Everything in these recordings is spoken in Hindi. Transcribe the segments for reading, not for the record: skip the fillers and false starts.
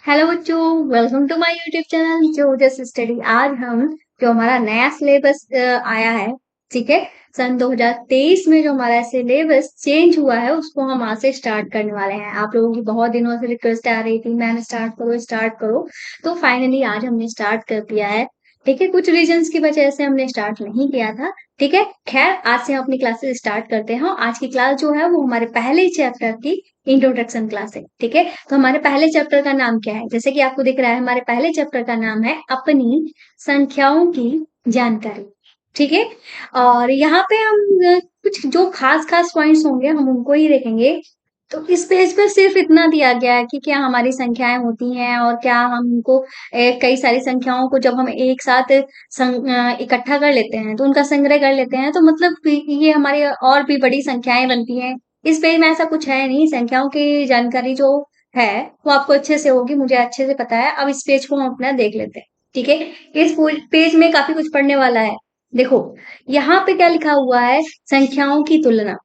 हेलो बच्चों, welcome to my YouTube channel जो जस्ट स्टडी। आज हम जो हमारा नया सिलेबस आया है, ठीक है। सन 2023 में जो हमारा सिलेबस चेंज हुआ है उसको हम आज से स्टार्ट करने वाले हैं। आप लोगों की बहुत दिनों से रिक्वेस्ट आ रही थी मैम स्टार्ट करो स्टार्ट करो, तो फाइनली आज हमने स्टार्ट कर दिया है। ठीक है, कुछ रीजंस की वजह से हमने स्टार्ट नहीं किया था। ठीक है, खैर आज से हम अपनी क्लासेस स्टार्ट करते हैं। आज की क्लास जो है वो हमारे पहले चैप्टर की इंट्रोडक्शन क्लास है। ठीक है, तो हमारे पहले चैप्टर का नाम क्या है? जैसे कि आपको दिख रहा है, हमारे पहले चैप्टर का नाम है अपनी संख्याओं की जानकारी। ठीक है, और यहाँ पे हम कुछ जो खास खास पॉइंट्स होंगे हम उनको ही देखेंगे। तो इस पेज पर सिर्फ इतना दिया गया है कि क्या हमारी संख्याएं होती हैं और क्या हम उनको कई सारी संख्याओं को जब हम एक साथ इकट्ठा कर लेते हैं तो उनका संग्रह कर लेते हैं, तो मतलब कि ये हमारी और भी बड़ी संख्याएं बनती हैं। इस पेज में ऐसा कुछ है नहीं। संख्याओं की जानकारी जो है वो आपको अच्छे से होगी, मुझे अच्छे से पता है। अब इस पेज को हम अपना देख लेते हैं। ठीक है, इस पेज में काफी कुछ पढ़ने वाला है। देखो, यहाँ पे क्या लिखा हुआ है? संख्याओं की तुलना।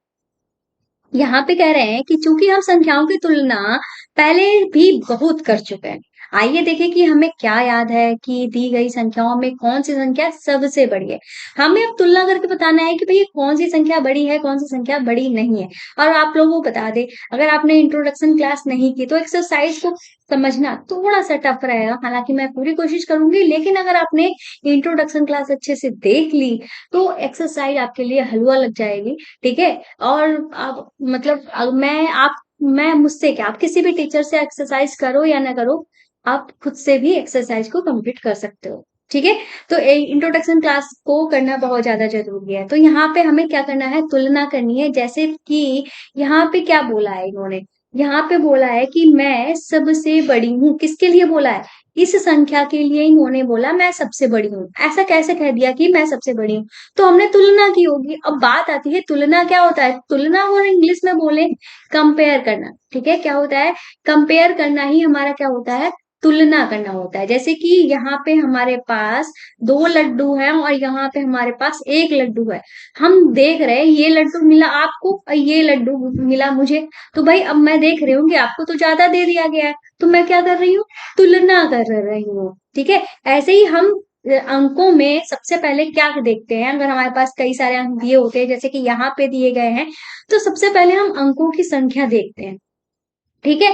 यहाँ पे कह रहे हैं कि चूंकि हम संख्याओं की तुलना पहले भी बहुत कर चुके हैं, आइए देखें कि हमें क्या याद है कि दी गई संख्याओं में कौन सी संख्या सबसे बड़ी है। हमें अब तुलना करके बताना है कि भाई कौन सी संख्या बड़ी है, कौन सी संख्या बड़ी नहीं है। और आप लोगों को बता दे, अगर आपने इंट्रोडक्शन क्लास नहीं की तो एक्सरसाइज को समझना थोड़ा सा टफ रहेगा। हालांकि मैं पूरी कोशिश करूंगी, लेकिन अगर आपने इंट्रोडक्शन क्लास अच्छे से देख ली तो एक्सरसाइज आपके लिए हलवा लग जाएगी। ठीक है, और आप मतलब मैं मुझसे क्या, आप किसी भी टीचर से एक्सरसाइज करो या ना करो, आप खुद से भी एक्सरसाइज को कंप्लीट कर सकते हो। ठीक है, तो इंट्रोडक्शन क्लास को करना बहुत ज्यादा जरूरी है। तो यहाँ पे हमें क्या करना है? तुलना करनी है। जैसे कि यहाँ पे क्या बोला है इन्होंने? यहाँ पे बोला है कि मैं सबसे बड़ी हूँ। किसके लिए बोला है? इस संख्या के लिए इन्होंने बोला मैं सबसे बड़ी हूँ। ऐसा कैसे कह दिया कि मैं सबसे बड़ी हूँ? तो हमने तुलना की होगी। अब बात आती है तुलना क्या होता है। तुलना और इंग्लिश में बोले कंपेयर करना। ठीक है, क्या होता है? कंपेयर करना ही हमारा क्या होता है? तुलना करना होता है। जैसे कि यहाँ पे हमारे पास दो लड्डू हैं और यहाँ पे हमारे पास एक लड्डू है। हम देख रहे हैं ये लड्डू मिला आपको और ये लड्डू मिला मुझे, तो भाई अब मैं देख रही हूँ कि आपको तो ज्यादा दे दिया गया है, तो मैं क्या कर रही हूँ? तुलना कर रही हूँ। ठीक है, ऐसे ही हम अंकों में सबसे पहले क्या देखते हैं? अगर हमारे पास कई सारे अंक दिए होते हैं जैसे कि यहाँ पे दिए गए हैं, तो सबसे पहले हम अंकों की संख्या देखते हैं। ठीक है,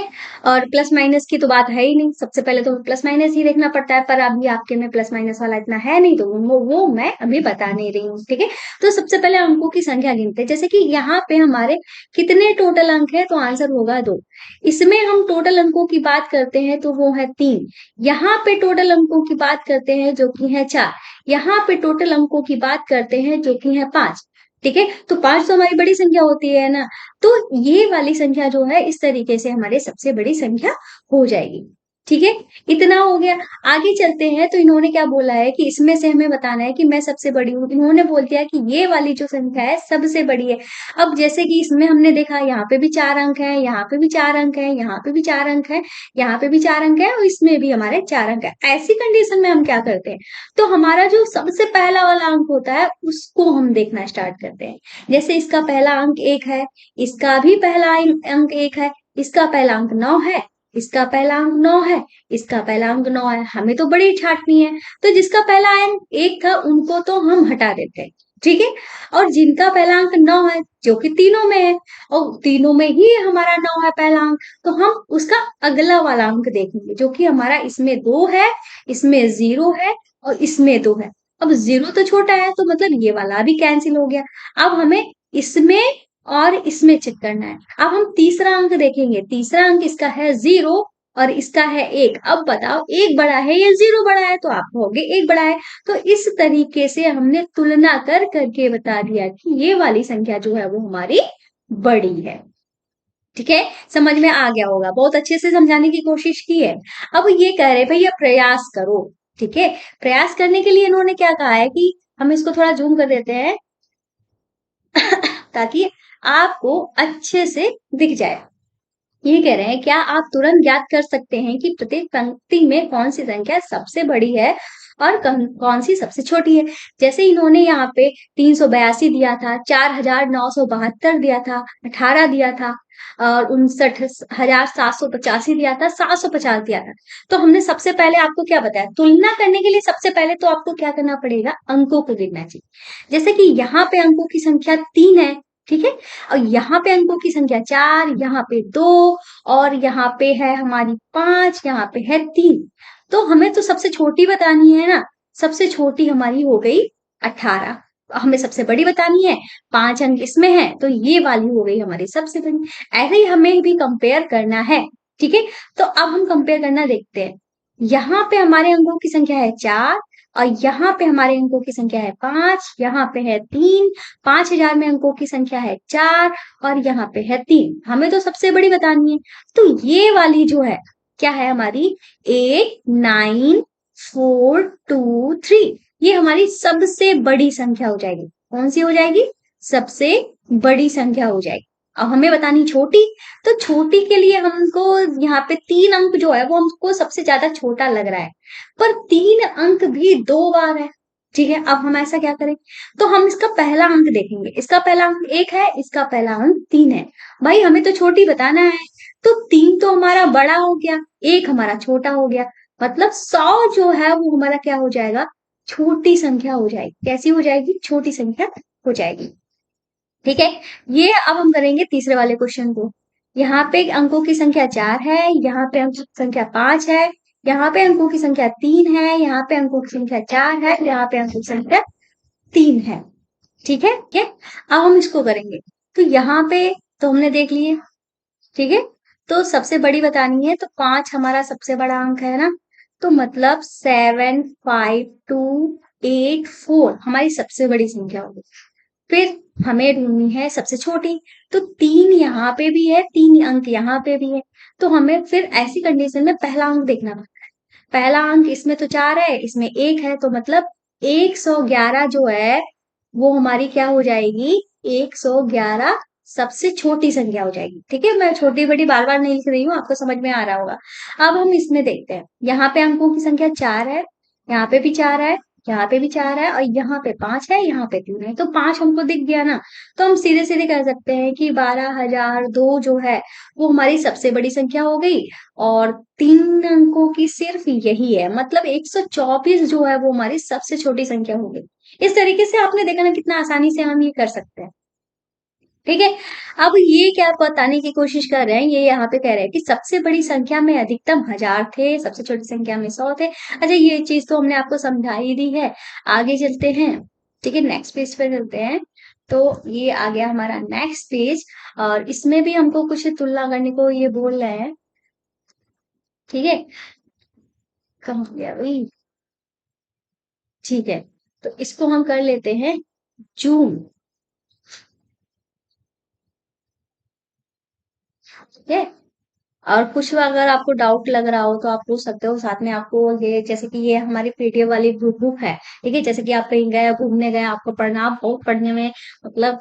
और प्लस माइनस की तो बात है ही नहीं। सबसे पहले तो प्लस माइनस ही देखना पड़ता है, पर अभी आपके में प्लस माइनस वाला इतना है नहीं, तो वो मैं अभी बता नहीं रही हूँ। ठीक है, तो सबसे पहले अंकों की संख्या गिनते हैं। जैसे कि यहाँ पे हमारे कितने टोटल अंक है, तो आंसर होगा 2। इसमें हम टोटल अंकों की बात करते हैं तो वो है 3। यहाँ पे टोटल अंकों की बात करते हैं जो कि है 4। यहाँ पे टोटल अंकों की बात करते हैं जो कि है 5। ठीक है, तो 5 तो हमारी बड़ी संख्या होती है ना, तो ये वाली संख्या जो है इस तरीके से हमारे सबसे बड़ी संख्या हो जाएगी। ठीक है, इतना हो गया। आगे चलते हैं तो इन्होंने क्या बोला है कि इसमें से हमें बताना है कि मैं सबसे बड़ी हूँ। इन्होंने बोल दिया कि ये वाली जो संख्या है सबसे बड़ी है। अब जैसे कि इसमें हमने देखा यहाँ पे भी 4 अंक है, यहाँ पे भी 4 अंक है, यहाँ पे भी 4 अंक है, यहाँ पे भी 4 अंक है और इसमें भी हमारे 4 अंक है। ऐसी कंडीशन में हम क्या करते हैं? तो हमारा जो सबसे पहला वाला अंक होता है उसको हम देखना स्टार्ट करते हैं। जैसे इसका पहला अंक 1 है, इसका भी पहला अंक 1 है, इसका पहला अंक 9 है, इसका पहला अंक 9 है, इसका पहला अंक 9 है। हमें तो बड़ी छांटनी है, तो जिसका पहला अंक 1 था उनको तो हम हटा देते हैं। ठीक है, और जिनका पहला अंक 9 है जो कि तीनों में है, और तीनों में ही हमारा 9 है पहला अंक, तो हम उसका अगला वाला अंक देखेंगे जो कि हमारा इसमें 2 है, इसमें 0 है और इसमें 2 है। अब 0 तो छोटा है तो मतलब ये वाला भी कैंसिल हो गया। अब हमें इसमें और इसमें चेक करना है। अब हम तीसरा अंक देखेंगे। तीसरा अंक इसका है 0 और इसका है 1। अब बताओ, एक बड़ा है या 0 बड़ा है? तो आप कहोगे 1 बड़ा है। तो इस तरीके से हमने तुलना कर करके बता दिया कि ये वाली संख्या जो है वो हमारी बड़ी है। ठीक है, समझ में आ गया होगा। बहुत अच्छे से समझाने की कोशिश की है। अब ये कह रहे भैया प्रयास करो। ठीक है, प्रयास करने के लिए इन्होंने क्या कहा है कि हम इसको थोड़ा जूम कर देते हैं ताकि आपको अच्छे से दिख जाए। ये कह रहे हैं क्या आप तुरंत ज्ञात कर सकते हैं कि प्रत्येक पंक्ति में कौन सी संख्या सबसे बड़ी है और कौन सी सबसे छोटी है। जैसे इन्होंने यहाँ पे 382 दिया था, 4972 दिया था, 18 दिया था, और 59,785 दिया था, 750 दिया था। तो हमने सबसे पहले आपको क्या बताया, तुलना करने के लिए सबसे पहले तो आपको क्या करना पड़ेगा, अंकों को गिनना चाहिए। जैसे कि यहाँ पे अंकों की संख्या 3 है, ठीक है, और यहाँ पे अंकों की संख्या 4, यहाँ पे 2, और यहाँ पे है हमारी 5, यहाँ पे है 3। तो हमें तो सबसे छोटी बतानी है ना, सबसे छोटी हमारी हो गई 18। हमें सबसे बड़ी बतानी है, 5 अंक इसमें है, तो ये वाली हो गई हमारी सबसे बड़ी। ऐसे ही हमें भी कंपेयर करना है, ठीक है। तो अब हम कंपेयर करना देखते हैं। यहाँ पे हमारे अंकों की संख्या है 4, और यहाँ पे हमारे अंकों की संख्या है 5, यहाँ पे है 3, 5000 में अंकों की संख्या है 4, और यहाँ पे है 3। हमें तो सबसे बड़ी बतानी है, तो ये वाली जो है क्या है हमारी 89423, ये हमारी सबसे बड़ी संख्या हो जाएगी। कौन सी हो जाएगी, सबसे बड़ी संख्या हो जाएगी। अब हमें बतानी छोटी, तो छोटी के लिए हमको यहाँ पे 3 अंक जो है वो हमको सबसे ज्यादा छोटा लग रहा है, पर 3 अंक भी 2 बार है, ठीक है। अब हम ऐसा क्या करें, तो हम इसका पहला अंक देखेंगे, इसका पहला अंक 1 है, इसका पहला अंक 3 है। भाई हमें तो छोटी बताना है, तो 3 तो हमारा बड़ा हो गया, 1 हमारा छोटा हो गया, मतलब 100 जो है वो हमारा क्या हो जाएगा, छोटी संख्या हो जाएगी। कैसी हो जाएगी, छोटी संख्या हो जाएगी, ठीक है। ये अब हम करेंगे तीसरे वाले क्वेश्चन को। यहाँ पे अंकों की संख्या 4 है, यहाँ पे अंकों की संख्या 5 है, यहाँ पे अंकों की संख्या 3 है, यहाँ पे अंकों की संख्या 4 है, यहाँ पे अंकों की संख्या 3 है, ठीक है, ठीक है। अब हम इसको करेंगे, तो यहाँ पे तो हमने देख लिए, ठीक है। तो सबसे बड़ी बतानी है, तो 5 हमारा सबसे बड़ा अंक है ना, तो मतलब 75284 हमारी सबसे बड़ी संख्या होगी। फिर हमें ढूंढनी है सबसे छोटी, तो 3 यहाँ पे भी है, 3 अंक यहाँ पे भी है, तो हमें फिर ऐसी कंडीशन में पहला अंक देखना पड़ता है। पहला अंक इसमें तो 4 है, इसमें 1 है, तो मतलब 111 जो है वो हमारी क्या हो जाएगी, 111 सबसे छोटी संख्या हो जाएगी, ठीक है। मैं छोटी बड़ी बार बार नहीं लिख रही हूँ, आपको समझ में आ रहा होगा। अब हम इसमें देखते हैं, यहाँ पे अंकों की संख्या 4 है, यहाँ पे भी 4 है, यहाँ पे भी 4 है, और यहाँ पे 5 है, यहाँ पे 3 है, तो 5 हमको दिख गया ना। तो हम सीधे सीधे कह सकते हैं कि 12,002 जो है वो हमारी सबसे बड़ी संख्या हो गई, और 3 अंकों की सिर्फ यही है, मतलब 124 जो है वो हमारी सबसे छोटी संख्या हो गई। इस तरीके से आपने देखा ना कितना आसानी से हम ये कर सकते हैं, ठीक है। अब ये क्या बताने की कोशिश कर रहे हैं, ये यहाँ पे कह रहे हैं कि सबसे बड़ी संख्या में अधिकतम 1000 थे, सबसे छोटी संख्या में 100 थे। अच्छा, ये चीज तो हमने आपको समझा ही दी है। आगे चलते हैं, ठीक है, नेक्स्ट पेज पे चलते हैं। तो ये आ गया हमारा नेक्स्ट पेज, और इसमें भी हमको कुछ तुलना करने को ये बोल रहे हैं, ठीक है। कहाँ गया भाई, ठीक है, तो इसको हम कर लेते हैं जूम, ठीक है। और कुछ अगर आपको डाउट लग रहा हो तो आप पूछ सकते हो, साथ में आपको ये जैसे कि ये हमारी पीडीएफ वाली बुक है, ठीक है। जैसे कि आप कहीं गए घूमने गए, आपको पढ़ना, आप बहुत पढ़ने में मतलब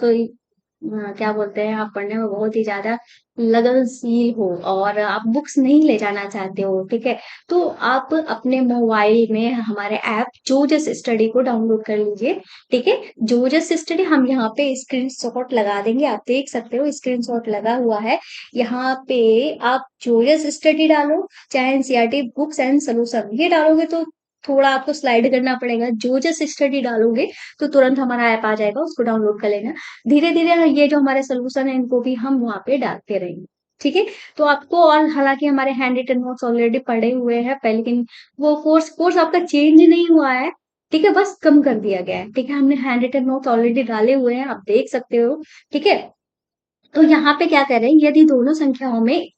क्या बोलते हैं, आप पढ़ने में बहुत ही ज्यादा लगनशील हो और आप बुक्स नहीं ले जाना चाहते हो, ठीक है, तो आप अपने मोबाइल में हमारे ऐप जोजस स्टडी को डाउनलोड कर लीजिए, ठीक है। जोजस स्टडी हम यहाँ पे स्क्रीनशॉट लगा देंगे, आप देख सकते हो स्क्रीनशॉट लगा हुआ है यहाँ पे। आप जोयस स्टडी डालो, चाहे एनसीईआरटी बुक्स एंड सोल्यूशन ये डालोगे तो थोड़ा आपको स्लाइड करना पड़ेगा। जोजस स्टडी डालोगे तो तुरंत हमारा ऐप आ जाएगा, उसको डाउनलोड कर लेना। धीरे धीरे ये जो हमारे सोल्यूशन है इनको भी हम वहां पे डालते रहेंगे, ठीक है। तो आपको, और हालांकि हमारे हैंड रिटन नोट्स ऑलरेडी पढ़े हुए हैं पहले, लेकिन वो कोर्स आपका चेंज नहीं हुआ है, ठीक है, बस कम कर दिया गया है, ठीक है। हमने हैंड रिटन नोट्स ऑलरेडी डाले हुए हैं, आप देख सकते हो, ठीक है। तो यहाँ पे क्या कर रहे हैं, यदि दोनों संख्याओं में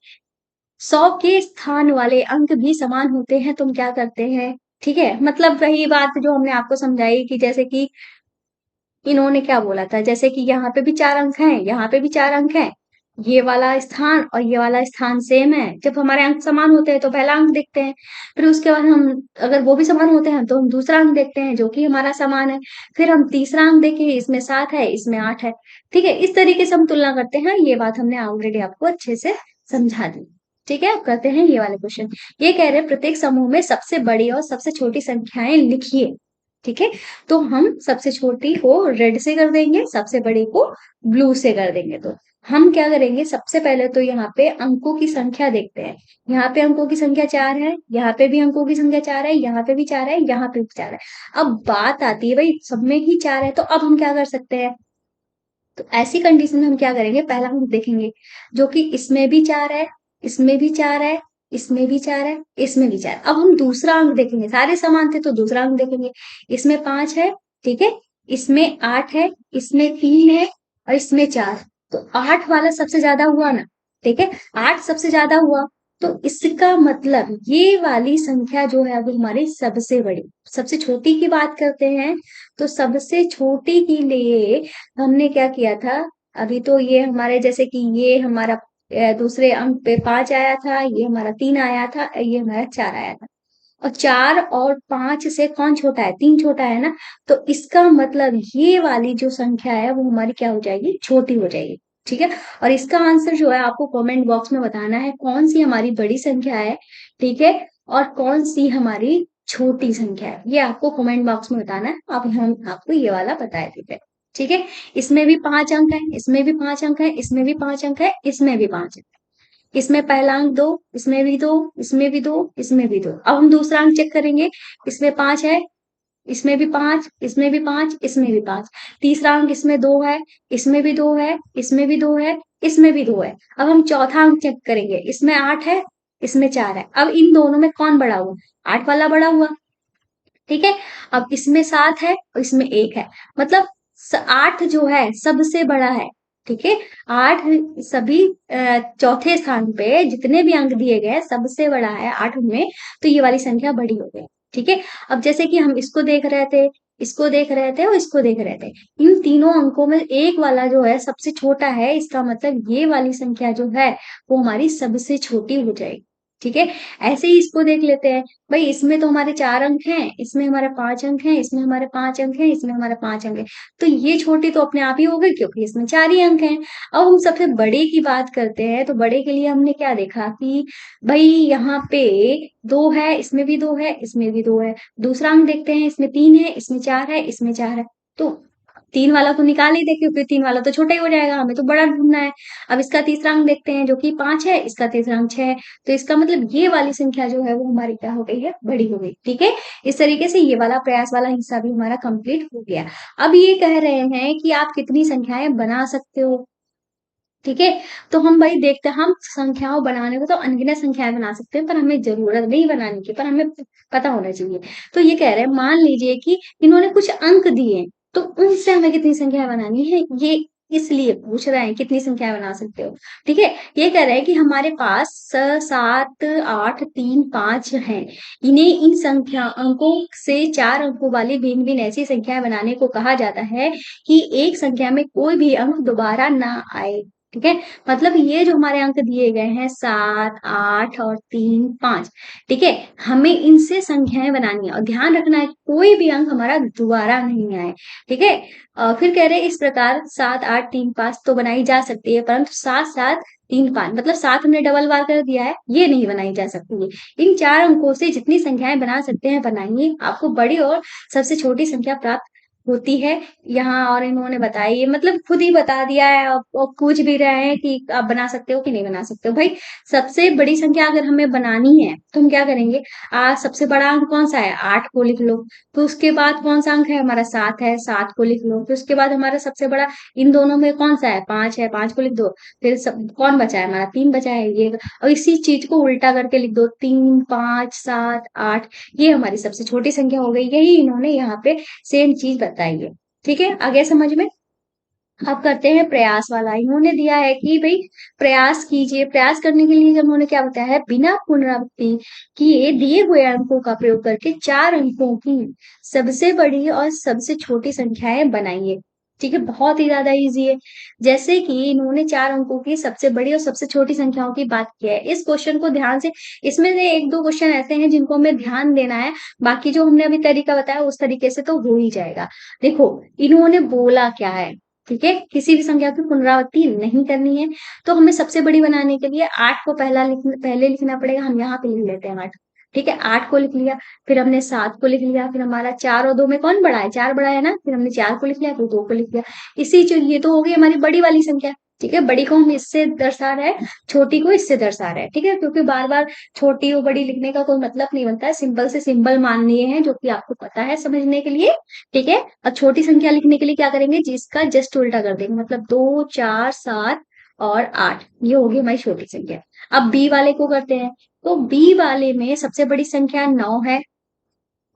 100 के स्थान वाले अंक भी समान होते हैं तो हम क्या करते हैं, ठीक है। मतलब वही बात जो हमने आपको समझाई कि जैसे कि इन्होंने क्या बोला था, जैसे कि यहाँ पे भी 4 अंक हैं, यहाँ पे भी 4 अंक हैं, ये वाला स्थान और ये वाला स्थान सेम है, जब हमारे अंक समान होते हैं तो पहला अंक देखते हैं, फिर उसके बाद हम अगर वो भी समान होते हैं तो हम दूसरा अंक देखते हैं जो कि हमारा समान है, फिर हम तीसरा अंक देखें, इसमें 7 है, इसमें 8 है, ठीक है। इस तरीके से हम तुलना करते हैं, ये बात हमने ऑलरेडी आपको अच्छे से समझा दी, ठीक है, अब करते हैं ये वाले क्वेश्चन। ये कह रहे हैं प्रत्येक समूह में सबसे बड़ी और सबसे छोटी संख्याएं लिखिए। ठीक है, तो हम सबसे छोटी को रेड से कर देंगे, सबसे बड़ी को ब्लू से कर देंगे। तो हम क्या करेंगे, सबसे पहले तो यहाँ पे अंकों की संख्या देखते हैं। यहाँ पे अंकों की संख्या 4 है, यहाँ पे भी अंकों की संख्या 4 है, यहाँ पे भी 4 है, यहाँ पे भी 4 है। अब बात आती है भाई सब में ही 4 है, तो अब हम क्या कर सकते हैं। तो ऐसी कंडीशन में हम क्या करेंगे, पहला हम देखेंगे जो कि इसमें भी 4 है, इसमें भी 4 है, इसमें भी 4 है, इसमें भी 4। अब हम दूसरा अंक देखेंगे, सारे समान थे तो दूसरा अंक देखेंगे। इसमें 5 है, ठीक है, इसमें 8 है, इसमें 3 है और इसमें 4। तो 8 वाला सबसे ज्यादा हुआ ना, ठीक है, 8 सबसे ज्यादा हुआ। तो इसका मतलब ये वाली संख्या जो है वो हमारी सबसे बड़ी। सबसे छोटी की बात करते हैं, तो सबसे छोटी के लिए हमने क्या किया था, अभी तो ये हमारे जैसे कि ये हमारा दूसरे अंक पे 5 आया था, ये हमारा 3 आया था, ये हमारा 4 आया था। और 4 और 5 से कौन छोटा है, 3 छोटा है ना। तो इसका मतलब ये वाली जो संख्या है वो हमारी क्या हो जाएगी, छोटी हो जाएगी। ठीक है, और इसका आंसर जो है आपको कमेंट बॉक्स में बताना है कौन सी हमारी बड़ी संख्या है, ठीक है, और कौन सी हमारी छोटी संख्या है, ये आपको कमेंट बॉक्स में बताना है। अब हम आपको ये वाला बता देते हैं। ठीक है, इसमें भी 5 अंक है, इसमें भी 5 अंक है, इसमें भी 5 अंक है, इसमें भी 5 अंक है। इसमें पहला अंक 2, इसमें भी 2, इसमें भी 2, इसमें भी 2। अब हम दूसरा अंक चेक करेंगे, इसमें 5 है, इसमें भी 5, इसमें भी 5, इसमें भी 5। तीसरा अंक इसमें 2 है, इसमें भी 2 है, इसमें भी 2 है, इसमें भी 2 है। अब हम चौथा अंक चेक करेंगे, इसमें 8 है, इसमें 4 है। अब इन दोनों में कौन बड़ा हुआ, 8 वाला बड़ा हुआ। ठीक है, अब इसमें 7 है और इसमें 1 है, मतलब 8 जो है सबसे बड़ा है। ठीक है, 8 सभी चौथे स्थान पे जितने भी अंक दिए गए सबसे बड़ा है 8 में, तो ये वाली संख्या बड़ी हो गई। ठीक है, अब जैसे कि हम इसको देख रहे थे, इसको देख रहे थे और इसको देख रहे थे, इन तीनों अंकों में एक वाला जो है सबसे छोटा है, इसका मतलब ये वाली संख्या जो है वो हमारी सबसे छोटी हो जाएगी। ठीक है, ऐसे ही इसको देख लेते हैं, भाई इसमें तो हमारे 4 अंक हैं, इसमें हमारे 5 अंक हैं, इसमें हमारे 5 अंक हैं, इसमें हमारे 5 अंक हैं। तो ये छोटी तो अपने आप ही हो गई क्योंकि इसमें 4 ही अंक हैं। अब हम सबसे बड़े की बात करते हैं, तो बड़े के लिए हमने क्या देखा कि भाई यहाँ पे 2 है, इसमें भी 2 है, इसमें भी 2 है। दूसरा अंक देखते हैं, इसमें 3 है, इसमें 4 है, इसमें 4 है। तो 3 वाला तो निकाल ही दे क्योंकि 3 वाला तो छोटा ही हो जाएगा, हमें तो बड़ा ढूंढना है। अब इसका तीसरा अंक देखते हैं जो कि 5 है, इसका तीसरा अंक 6 है। तो इसका मतलब ये वाली संख्या जो है वो हमारी क्या हो गई है, बड़ी हो गई। ठीक है, इस तरीके से ये वाला प्रयास वाला हिस्सा भी हमारा कंप्लीट हो गया। अब ये कह रहे हैं कि आप कितनी संख्याएं बना सकते हो। ठीक है, तो हम भाई देखते हैं, हम संख्याओं बनाने को तो अनगिनत संख्याएं बना सकते हैं, पर हमें जरूरत नहीं बनाने की, पर हमें पता होना चाहिए। तो ये कह रहे हैं मान लीजिए कि इन्होंने कुछ अंक दिए, तो उनसे हमें कितनी संख्या बनानी है, ये इसलिए पूछ रहे हैं कितनी संख्या बना सकते हो। ठीक है, ये कह रहे हैं कि हमारे पास 7, 8, 3, 5 हैं। इन्हें इन संख्या अंकों से 4 अंकों वाली भिन्न भिन्न ऐसी संख्याएं बनाने को कहा जाता है कि एक संख्या में कोई भी अंक दोबारा ना आए। ठीक है, मतलब ये जो हमारे अंक दिए गए हैं 7, 8 और 3, 5, ठीक है, हमें इनसे संख्याएं बनानी है और ध्यान रखना है कि कोई भी अंक हमारा दोबारा नहीं आए। ठीक है, फिर कह रहे हैं इस प्रकार 7, 8, 3, 5 तो बनाई जा सकती है, परंतु 7, 7, 3, 5 मतलब 7 हमने डबल बार कर दिया है, ये नहीं बनाई जा सकती है। इन 4 अंकों से जितनी संख्याएं बना सकते हैं बनाइए, आपको बड़ी और सबसे छोटी संख्या प्राप्त होती है यहाँ। और इन्होंने बताई, मतलब खुद ही बता दिया है, और पूछ भी रहे हैं कि आप बना सकते हो कि नहीं बना सकते हो। भाई सबसे बड़ी संख्या अगर हमें बनानी है तो हम क्या करेंगे, सबसे बड़ा अंक कौन सा है, 8 को लिख लो। तो उसके बाद कौन सा अंक है हमारा, 7 है, 7 को लिख लो। फिर उसके बाद हमारा सबसे बड़ा इन दोनों में कौन सा है, 5 है, 5 को लिख दो। फिर कौन बचा है हमारा, 3 बचा है, ये। और इसी चीज को उल्टा करके लिख दो, 3, 5, 7, 8, ये हमारी सबसे छोटी संख्या हो गई। यही इन्होंने यहाँ पे सेम चीज बताई है। ठीक है, आगे समझ में। अब करते हैं प्रयास वाला। इन्होंने दिया है कि भाई प्रयास कीजिए, प्रयास करने के लिए उन्होंने क्या बताया है, बिना पुनरावृत्ति किए दिए हुए अंकों का प्रयोग करके 4 अंकों की सबसे बड़ी और सबसे छोटी संख्याएं बनाइए। ठीक है, बहुत ही ज्यादा इजी है। जैसे कि इन्होंने 4 अंकों की सबसे बड़ी और सबसे छोटी संख्याओं की बात की है, इस क्वेश्चन को ध्यान से, इसमें से एक दो क्वेश्चन ऐसे हैं जिनको हमें ध्यान देना है, बाकी जो हमने अभी तरीका बताया उस तरीके से तो हो ही जाएगा। देखो इन्होंने बोला क्या है, ठीक है, किसी भी संख्या की पुनरावृत्ति नहीं करनी है। तो हमें सबसे बड़ी बनाने के लिए 8 को पहले लिखना पड़ेगा। हम यहाँ पे लिख लेते हैं 8। ठीक है, 8 को लिख लिया, फिर हमने 7 को लिख लिया, फिर हमारा 4 और 2 में कौन बड़ा है? 4 बड़ा है ना, फिर हमने 4 को लिख लिया, फिर 2 को लिख लिया। इसी जो ये तो हो गई हमारी बड़ी वाली संख्या। ठीक है, बड़ी को हम इससे दर्शा रहे हैं, छोटी को इससे दर्शा रहे हैं। ठीक है, क्योंकि बार बार छोटी और बड़ी लिखने का कोई मतलब नहीं बनता है, सिंपल से सिंबल मान लिए हैं जो कि आपको पता है समझने के लिए। ठीक है, अब छोटी संख्या लिखने के लिए क्या करेंगे? जिसका जस्ट उल्टा कर देंगे, मतलब 2, 4, 7 और 8, ये होगी हमारी छोटी संख्या। अब बी वाले को करते हैं, तो बी वाले में सबसे बड़ी संख्या 9 है,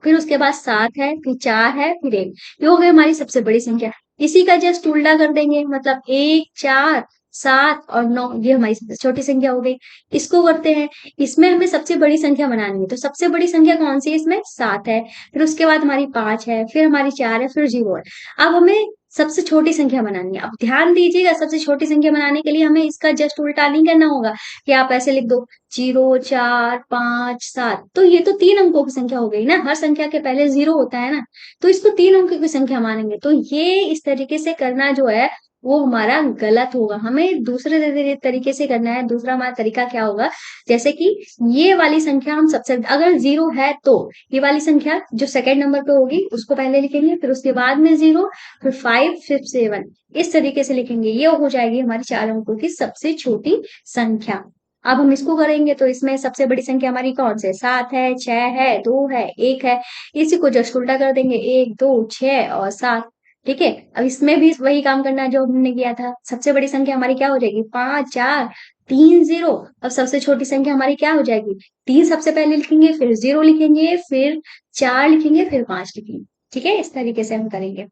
फिर उसके बाद 7 है, फिर 4 है, फिर 1, ये हो गई हमारी सबसे बड़ी संख्या। इसी का जस्ट उल्टा कर देंगे, मतलब 1, 4, 7 और 9, ये हमारी सबसे छोटी संख्या हो गई। इसको करते हैं, इसमें हमें सबसे बड़ी संख्या बनानी है, तो सबसे बड़ी संख्या कौन सी है इसमें? 7 है, फिर उसके बाद हमारी 5 है, फिर हमारी 4 है, फिर 0 है। अब हमें सबसे छोटी संख्या बनानी है। अब ध्यान दीजिएगा, सबसे छोटी संख्या बनाने के लिए हमें इसका जस्ट उल्टा नहीं करना होगा कि आप ऐसे लिख दो 0, 4, 5, 7, तो ये तो 3 अंकों की संख्या हो गई ना, हर संख्या के पहले 0 होता है ना, तो इसको 3 अंकों की संख्या मानेंगे। तो ये इस तरीके से करना जो है वो हमारा गलत होगा, हमें दूसरे तरीके से करना है। दूसरा हमारा तरीका क्या होगा? जैसे कि ये वाली संख्या हम सबसे, अगर 0 है तो ये वाली संख्या जो सेकंड नंबर पे होगी उसको पहले लिखेंगे, फिर उसके बाद में 0, फिर 5, फिर 7, इस तरीके से लिखेंगे। ये हो जाएगी हमारी 4 अंकों की सबसे छोटी संख्या। अब हम इसको करेंगे, तो इसमें सबसे बड़ी संख्या हमारी कौन सी है? 7 है, 6 है, 2 है, 1 है। इसी को जस्ट उल्टा कर देंगे, 1, 2, 6 और 7। ठीक है, अब इसमें भी वही काम करना है जो हमने किया था। सबसे बड़ी संख्या हमारी क्या हो जाएगी? 5, 4, 3, 0। अब सबसे छोटी संख्या हमारी क्या हो जाएगी? 3 सबसे पहले लिखेंगे, फिर 0 लिखेंगे, फिर 4 लिखेंगे, फिर 5 लिखेंगे। ठीक है, इस तरीके से हम करेंगे।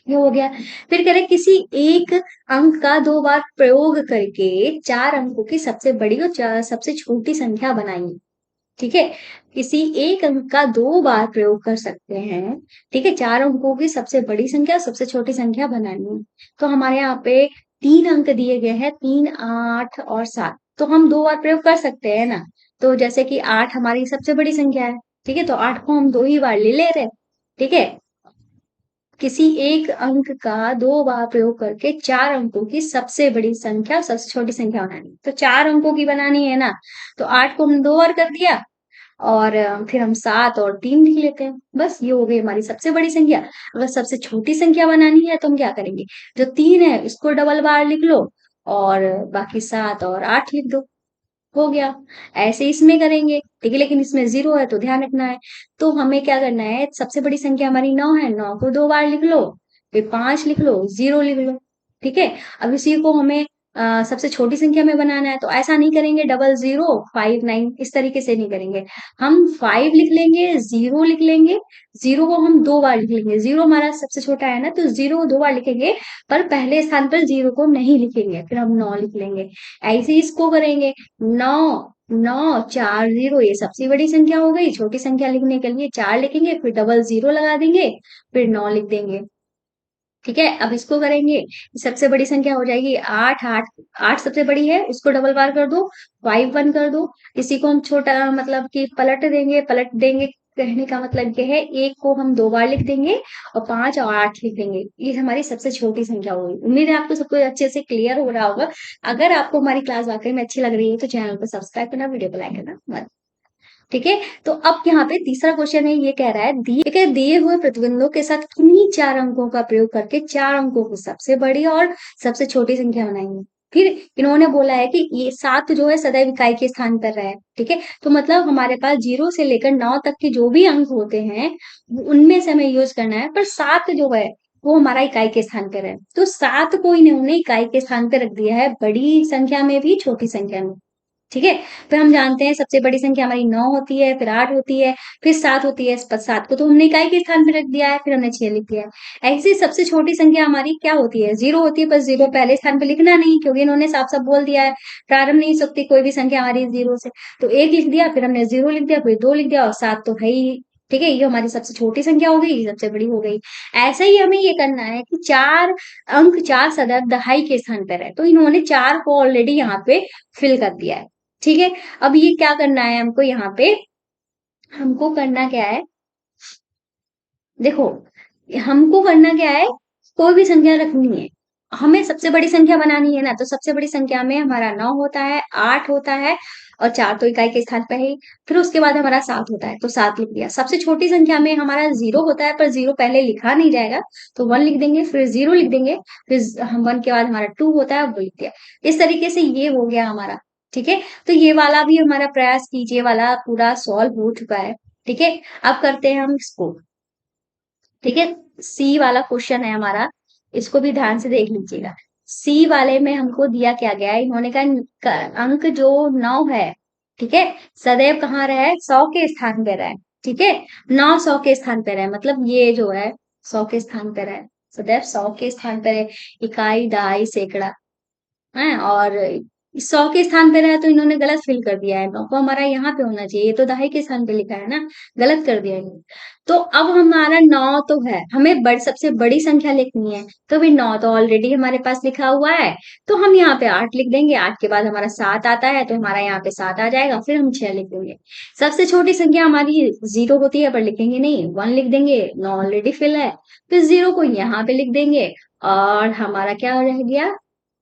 ये हो गया। फिर कह रहे किसी एक अंक का 2 बार प्रयोग करके 4 अंकों की सबसे बड़ी और सबसे छोटी संख्या बनाइए। ठीक है, किसी एक अंक का 2 बार प्रयोग कर सकते हैं। ठीक है, 4 अंकों की सबसे बड़ी संख्या, सबसे छोटी संख्या बनानी है। तो हमारे यहाँ पे 3 अंक दिए गए हैं, 3, 8 और 7, तो हम 2 बार प्रयोग कर सकते हैं ना। तो जैसे कि 8 हमारी सबसे बड़ी संख्या है, ठीक है, तो 8 को हम 2 ही बार ले ले रहे हैं। ठीक है, किसी एक अंक का 2 बार प्रयोग करके 4 अंकों की सबसे बड़ी संख्या, सबसे छोटी संख्या बनानी है। तो 4 अंकों की बनानी है ना, तो 8 को हम 2 बार कर दिया, और फिर हम 7 और 3 लिख लेते हैं। बस ये हो गई हमारी सबसे बड़ी संख्या। अगर सबसे छोटी संख्या बनानी है तो हम क्या करेंगे? जो 3 है उसको डबल बार लिख लो, और बाकी 7 और 8 लिख दो, हो गया। ऐसे इसमें करेंगे, ठीक है, लेकिन इसमें 0 है तो ध्यान रखना है। तो हमें क्या करना है? सबसे बड़ी संख्या हमारी 9 है, 9 को 2 बार लिख लो, फिर 5 लिख लो, 0 लिख लो। ठीक है, अब इसी को हमें सबसे छोटी संख्या में बनाना है, तो ऐसा नहीं करेंगे डबल 0, 5, 9, इस तरीके से नहीं करेंगे। हम 5 लिख लेंगे, 0 लिख लेंगे, 0 को हम 2 बार लिख लेंगे। 0 हमारा सबसे छोटा है ना, तो 0 को 2 बार लिखेंगे, पर पहले स्थान पर 0 को नहीं लिखेंगे, फिर हम 9 लिख लेंगे। ऐसे ही इसको करेंगे। 9, 9, 4, 0, ये सबसे बड़ी संख्या हो गई। छोटी संख्या लिखने के लिए 4 लिखेंगे, फिर डबल 0 लगा देंगे, फिर 9 लिख देंगे। ठीक है, अब इसको करेंगे, सबसे बड़ी संख्या हो जाएगी 8, 8, 8 सबसे बड़ी है, उसको डबल बार कर दो, 5 1 कर दो। इसी को हम छोटा मतलब कि पलट देंगे, कहने का मतलब ये है, एक को हम 2 बार लिख देंगे और 5 और 8 लिख देंगे। ये हमारी सबसे छोटी संख्या होगी। उम्मीद है आपको सब कुछ अच्छे से क्लियर हो रहा होगा। अगर आपको हमारी क्लास वाकई में अच्छी लग रही है तो चैनल को सब्सक्राइब करना, वीडियो को लाइक करना मत। ठीक है, तो अब यहाँ पे तीसरा क्वेश्चन है, ये कह रहा है दिए हुए प्रतिबंधों के साथ किन्हीं 4 अंकों का प्रयोग करके 4 अंकों की सबसे बड़ी और सबसे छोटी संख्या बनाएंगे। फिर इन्होंने बोला है कि ये 7 जो है सदैव इकाई के स्थान पर रहे। ठीक है, तो मतलब हमारे पास 0 से लेकर 9 तक के जो भी अंक होते हैं उनमें से हमें यूज करना है, पर 7 जो है वो हमारा इकाई के स्थान पर है। तो 7 को इन्होंने इकाई के स्थान पर रख दिया है, बड़ी संख्या में भी छोटी संख्या में। ठीक है, फिर हम जानते हैं सबसे बड़ी संख्या हमारी 9 होती है, फिर 8 होती है, फिर 7 होती है। 7 को तो हमने इकाई के स्थान पे रख दिया है, फिर हमने 6 लिख दिया है। ऐसे ही सबसे छोटी संख्या हमारी क्या होती है? 0 होती है, पर 0 पहले स्थान पे लिखना नहीं, क्योंकि इन्होंने साफ साफ बोल दिया है प्रारंभ नहीं हो सकती कोई भी संख्या हमारी 0 से। तो 1 लिख दिया, फिर हमने 0 लिख दिया, फिर 2 लिख दिया, और 7 तो है ही। ठीक है, ये हमारी सबसे छोटी संख्या हो गई, ये सबसे बड़ी हो गई। ऐसे ही हमें ये करना है कि 4 अंक 4 सदैव दहाई के स्थान पर है, तो इन्होंने 4 को ऑलरेडी यहाँ पे फिल कर दिया है। ठीक है, अब ये क्या करना है हमको? यहाँ पे हमको करना क्या है? देखो, हमको करना क्या है? कोई भी संख्या रखनी है, हमें सबसे बड़ी संख्या बनानी है ना, तो सबसे बड़ी संख्या में हमारा 9 होता है, 8 होता है और 4 तो इकाई के स्थान पे है ही। फिर उसके बाद हमारा 7 होता है, तो 7 लिख दिया। सबसे छोटी संख्या में हमारा 0 होता है, पर 0 पहले लिखा नहीं जाएगा, तो 1 लिख देंगे, फिर 0 लिख देंगे, फिर हम 1 के बाद हमारा 2 होता है, वो लिख दिया। इस तरीके से ये हो गया हमारा, ठीक है? तो ये वाला भी हमारा प्रयास कीजिए, ये वाला पूरा सॉल्व हो चुका है, ठीक है? अब करते हैं हम इसको, ठीक है? सी वाला क्वेश्चन है हमारा, इसको भी ध्यान से देख लीजिएगा। सी वाले में हमको दिया क्या गया है, इन्होंने कहा अंक जो 9 है, ठीक है, सदैव कहाँ रहा है, 100 के स्थान पे रहा है, ठीक है? 9 100 के स्थान पे रहा है, मतलब ये जो है 100 के स्थान पे रहा है, सदैव 100 के स्थान पे रहे। इकाई, दहाई, सैकड़ा है, और 100 के स्थान पे रहा तो इन्होंने गलत फिल कर दिया है। 9 को हमारा यहाँ पे होना चाहिए, ये तो दहाई के स्थान पे लिखा है ना, गलत कर दिया इन्होंने। तो अब हमारा 9 तो है, हमें सबसे बड़ी संख्या लिखनी है, तो भी 9 तो ऑलरेडी हमारे पास लिखा हुआ है, तो हम यहाँ पे 8 लिख देंगे। 8 के बाद हमारा 7 आता है, तो हमारा यहाँ पे 7 आ जाएगा, फिर हम 6 लिख देंगे। सबसे छोटी संख्या हमारी 0 होती है, पर लिखेंगे नहीं, 1 लिख देंगे, 9 ऑलरेडी फिल है, फिर 0 को यहाँ पे लिख देंगे, और हमारा क्या रह गया,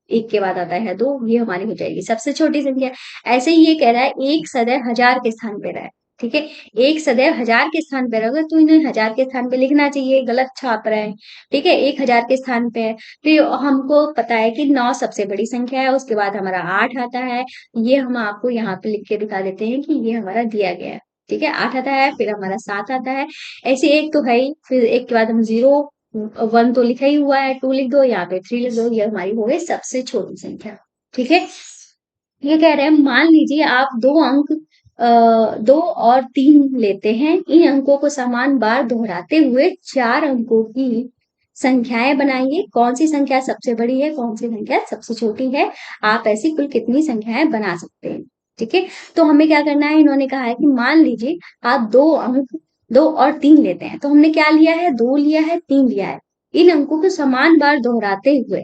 एक के बाद आता है 2, ये हमारी हो जाएगी सबसे छोटी संख्या। ऐसे ही ये कह रहा है एक सदैव 1000 के स्थान पे रहा है, ठीक है? एक सदैव 1000 के स्थान पे रहेगा, तो इन्हें 1000 के स्थान पे लिखना चाहिए, गलत छाप रहे हैं, ठीक है? 1000 के स्थान पे है। फिर हमको पता है कि 9 सबसे बड़ी संख्या है, उसके बाद हमारा 8 आता है, ये हम आपको यहाँ पे लिख के दिखा देते हैं कि ये हमारा दिया गया है, ठीक है? 8 आता है, फिर हमारा 7 आता है, ऐसे एक तो है ही, फिर एक के बाद हम 0, 1 तो लिखा ही हुआ है, 2 लिख दो, यहाँ पे 3 लिख दो, ये हमारी हो गई सबसे छोटी संख्या, ठीक है? ये कह रहे हैं मान लीजिए आप 2 और 3 लेते हैं, इन अंकों को समान बार दोहराते हुए 4 अंकों की संख्याएं बनाइए। कौन सी संख्या सबसे बड़ी है, कौन सी संख्या सबसे छोटी है, आप ऐसी कुल कितनी संख्याएं बना सकते हैं, ठीक है? तो हमें क्या करना है, इन्होंने कहा है कि मान लीजिए आप 2 और 3 लेते हैं, तो हमने क्या लिया है, 2 लिया है, 3 लिया है। इन अंकों को समान बार दोहराते हुए,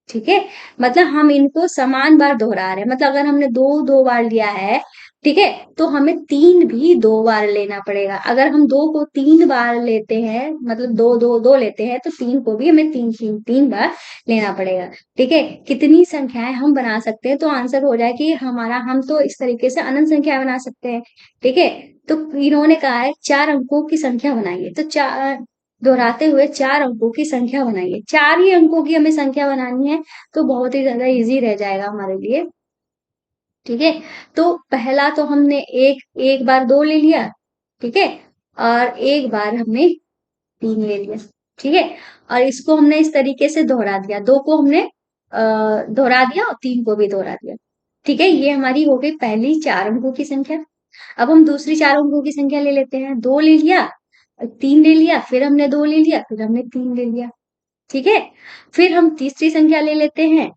ठीक है, मतलब हम इनको समान बार दोहरा रहे हैं, मतलब अगर हमने 2 बार लिया है, ठीक है, तो हमें 3 भी 2 बार लेना पड़ेगा। अगर हम 2 को 3 बार लेते हैं, मतलब 2 2 2 लेते हैं, तो 3 को भी हमें 3 बार लेना पड़ेगा, ठीक है? कितनी संख्याएं हम बना सकते हैं, तो आंसर हो जाए कि हमारा, हम तो इस तरीके से अनंत संख्या बना सकते हैं, ठीक है? तो इन्होंने कहा है 4 अंकों की संख्या बनाइए, तो चार दोहराते हुए 4 अंकों की संख्या बनाइए। 4 ही अंकों की हमें संख्या बनानी है, तो बहुत ही ज्यादा इजी रह जाएगा हमारे लिए, ठीक है? तो पहला तो हमने एक एक बार 2 ले लिया, ठीक है, और एक बार हमने 3 ले लिया, ठीक है, और इसको हमने इस तरीके से दोहरा दिया, 2 को हमने दोहरा दिया और 3 को भी दोहरा दिया, ठीक है? ये हमारी हो गई पहली 4 अंकों की संख्या। अब हम दूसरी 4 अंकों की संख्या ले लेते हैं, 2 ले लिया, 3 ले लिया, फिर हमने 2 ले लिया, फिर हमने 3 ले लिया, ठीक है? फिर हम तीसरी संख्या ले लेते हैं,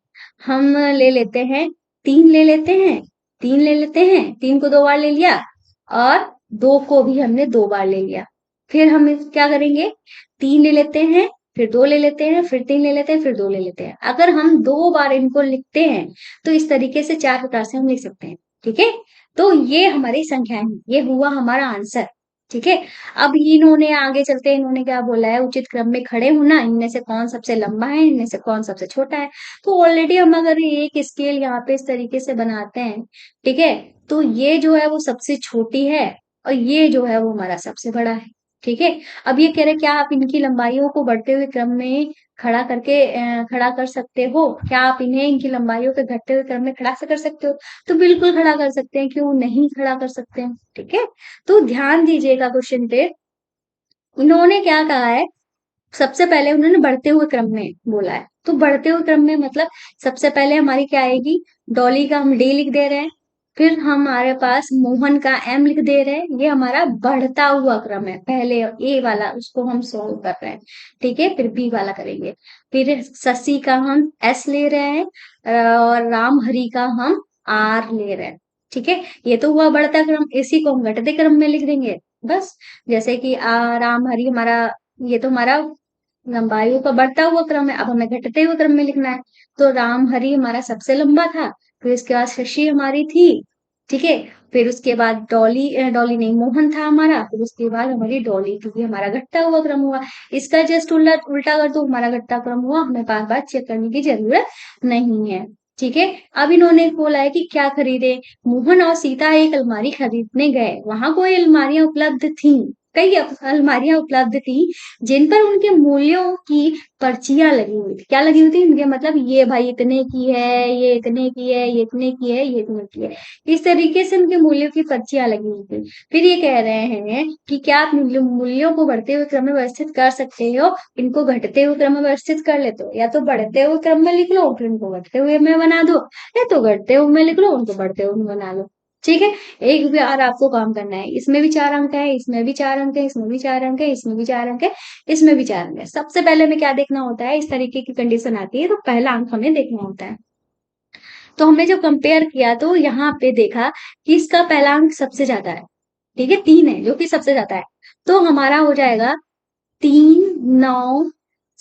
हम ले लेते हैं 3 ले लेते हैं, 3 ले लेते हैं, 3 को 2 बार ले लिया, और 2 को भी हमने 2 बार ले लिया। फिर हम क्या करेंगे, 3 ले लेते हैं, फिर 2 ले लेते हैं, फिर 3 ले लेते हैं, फिर 2 ले लेते हैं। अगर हम 2 बार इनको लिखते हैं, तो इस तरीके से 4 प्रकार से हम लिख सकते हैं, ठीक है? तो ये हमारी संख्याएं हैं, ये हुआ हमारा आंसर, ठीक है? अब इन्होंने आगे चलते इन्होंने क्या बोला है, उचित क्रम में खड़े होना, इनमें से कौन सबसे लंबा है, इनमें से कौन सबसे छोटा है। तो ऑलरेडी हम अगर एक स्केल यहाँ पे इस तरीके से बनाते हैं, ठीक है, तो ये जो है वो सबसे छोटी है, और ये जो है वो हमारा सबसे बड़ा है, ठीक है? अब ये कह रहे क्या आप इनकी लंबाइयों को बढ़ते हुए क्रम में खड़ा करके खड़ा कर सकते हो, क्या आप इन्हें इनकी लंबाइयों के घटते हुए क्रम में खड़ा से कर सकते हो? तो बिल्कुल खड़ा कर सकते हैं, क्यों नहीं खड़ा कर सकते हैं, ठीक है? तो ध्यान दीजिएगा क्वेश्चन पे, उन्होंने क्या कहा है, सबसे पहले उन्होंने बढ़ते हुए क्रम में बोला है, तो बढ़ते हुए क्रम में मतलब सबसे पहले हमारी क्या आएगी, डॉली का हम डी लिख दे रहे हैं, फिर हमारे पास मोहन का एम लिख दे रहे हैं, ये हमारा बढ़ता हुआ क्रम है, पहले ए वाला उसको हम सॉल्व कर रहे हैं, ठीक है, फिर बी वाला करेंगे, फिर शशि का हम एस ले रहे हैं, और राम हरि का हम आर ले रहे हैं, ठीक है? ये तो हुआ बढ़ता क्रम, इसी को हम घटते क्रम में लिख देंगे, बस। जैसे कि राम हरि हमारा, ये तो हमारा लंबाई का बढ़ता हुआ क्रम है, अब हमें घटते हुए क्रम में लिखना है, तो राम हरि हमारा सबसे लंबा था, फिर इसके बाद शशि हमारी थी, ठीक है, फिर उसके बाद डॉली नहीं, मोहन था हमारा, फिर उसके बाद हमारी डॉली, क्योंकि हमारा घटता हुआ क्रम हुआ। इसका जस्ट उल्टा उल्टा कर दो, हमारा घटता क्रम हुआ, हमें बार बार चेक करने की जरूरत नहीं है। ठीक है। अब इन्होंने बोला है कि क्या खरीदे, मोहन और सीता एक अलमारी खरीदने गए, वहां कोई अलमारियां उपलब्ध थी, कई अलमारियां उपलब्ध थी, जिन पर उनके मूल्यों की पर्चियां लगी हुई थी। क्या लगी हुई थी इनके, मतलब ये भाई इतने की है, ये इतने की है, ये इतने की है, ये इतने की है, इस तरीके से उनके मूल्यों की पर्चियां लगी हुई थी। फिर ये कह रहे हैं कि क्या आप मूल्यों को बढ़ते हुए क्रम में व्यवस्थित कर सकते हो, इनको घटते हुए क्रम में व्यवस्थित कर लेते हो, या तो बढ़ते हुए क्रम में लिख लो, फिर इनको घटते हुए में बना दो, या तो घटते हुए में लिख लो, उनको बढ़ते हुए में बना लो। ठीक है। एक बार आपको काम करना है, इसमें भी 4 अंक है, इसमें भी 4 अंक है, इसमें भी 4 अंक है, इसमें भी 4 अंक है, इसमें भी 4 अंक है। सबसे पहले हमें क्या देखना होता है, इस तरीके की कंडीशन आती है तो पहला अंक हमें देखना होता है। तो हमने जब कंपेयर किया तो यहाँ पे देखा कि इसका पहला अंक सबसे ज्यादा है। ठीक है, 3 है जो कि सबसे ज्यादा है। तो हमारा हो जाएगा 3, 9,